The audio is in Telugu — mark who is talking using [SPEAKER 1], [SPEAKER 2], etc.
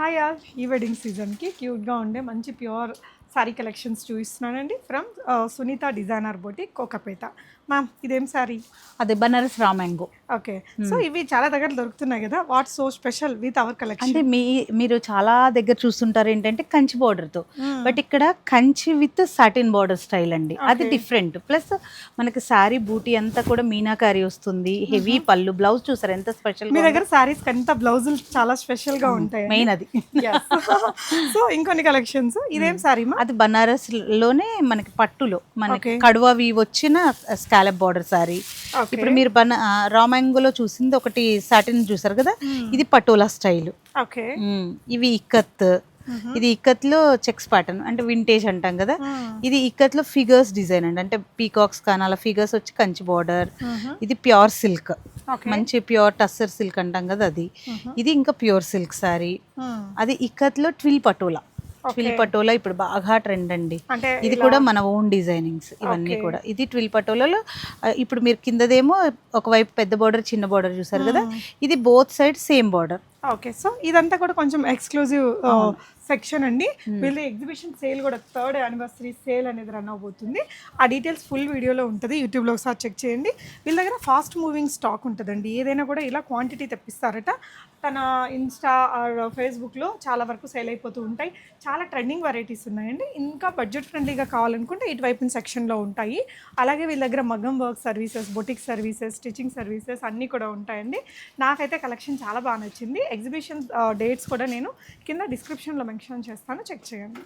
[SPEAKER 1] హాయ్ ఆల్, ఈ వెడ్డింగ్ సీజన్కి క్యూట్గా ఉండే మంచి ప్యూర్ శారీ కలెక్షన్స్ చూపిస్తున్నానండి from Sunitha designer boutique Kokapet. Ma'am ఇదేం శారీ?
[SPEAKER 2] అదే Banaras raw mango.
[SPEAKER 1] Okay, so ఇవి చాలా దగ్గర దొరుకుతున్నాయి కదా, what so special with our
[SPEAKER 2] అంటే
[SPEAKER 1] కలెక్షన్?
[SPEAKER 2] మీరు చాలా దగ్గర చూస్తుంటారు ఏంటంటే కంచి బార్డర్తో, బట్ ఇక్కడ Kanchi with satin border style అండి, అది డిఫరెంట్. ప్లస్ మనకి శారీ బూటీ అంతా కూడా మీనాకారి వస్తుంది, హెవీ పళ్ళు, బ్లౌజ్ చూసారు ఎంత స్పెషల్.
[SPEAKER 1] మీ దగ్గర శారీస్ అంతా బ్లౌజులు చాలా స్పెషల్గా ఉంటాయి,
[SPEAKER 2] మెయిన్ అది.
[SPEAKER 1] సో ఇంకొన్ని కలెక్షన్స్, ఇదేం శారీ?
[SPEAKER 2] అది బనారస్ లోనే మనకి పట్టులో మనకి కడువవి వచ్చిన స్కాలప్ బార్డర్ సారీ. ఇప్పుడు మీరు రా మ్యాంగోలో చూసింది ఒకటి సాటిన్ చూసారు కదా, ఇది పటోలా స్టైల్.
[SPEAKER 1] ఓకే,
[SPEAKER 2] ఇవి ఇక్కత్, ఇది ఇక్కత్ లో చెక్స్ ప్యాటర్న్ అంటే వింటేజ్ అంటాం కదా, ఇది ఇక్కత్ లో ఫిగర్స్ డిజైన్ అండి, అంటే పీకాక్స్ కానీ అలా ఫిగర్స్ వచ్చి కంచి బార్డర్. ఇది ప్యూర్ సిల్క్, మంచి ప్యూర్ టస్సర్ సిల్క్ అంటాం కదా అది. ఇది ఇంకా ప్యూర్ సిల్క్ సారీ. అది ఇక్కత్ లో ట్విల్ పటోలా. ట్విల్ పటోలా ఇప్పుడు బాగా ట్రెండ్ అండి, ఇది కూడా మన ఓన్ డిజైనింగ్స్ ఇవన్నీ కూడా. ఇది ట్విల్ పటోలాలో ఇప్పుడు మీరు కిందదేమో ఒకవైపు పెద్ద బార్డర్ చిన్న బార్డర్ చూసారు కదా, ఇది both side same border.
[SPEAKER 1] Okay, so ఇదంతా కూడా కొంచెం ఎక్స్క్లూజివ్ సెక్షన్ అండి. వీళ్ళ ఎగ్జిబిషన్ సేల్ కూడా 3rd యానివర్సరీ సేల్ అనేది రన్ అవబోతుంది. ఆ డీటెయిల్స్ ఫుల్ వీడియోలో ఉంటుంది, యూట్యూబ్లో ఒకసారి చెక్ చేయండి. వీళ్ళ దగ్గర ఫాస్ట్ మూవింగ్ స్టాక్ ఉంటుందండి, ఏదైనా కూడా ఇలా క్వాంటిటీ తెప్పిస్తారట. తన ఇన్స్టా ఆర్ ఫేస్బుక్లో చాలా వరకు సేల్ అయిపోతూ ఉంటాయి. చాలా ట్రెండింగ్ వెరైటీస్ ఉన్నాయండి. ఇంకా బడ్జెట్ ఫ్రెండ్లీగా కావాలనుకుంటే ఇటువైపు సెక్షన్లో ఉంటాయి. అలాగే వీళ్ళ దగ్గర మగ్గం work services, boutique services, stitching services అన్నీ కూడా ఉంటాయండి. నాకైతే కలెక్షన్ చాలా బాగా నచ్చింది. ఎగ్జిబిషన్ డేట్స్ కూడా నేను కింద డిస్క్రిప్షన్లో మెన్షన్ చేస్తాను, చెక్ చేయండి.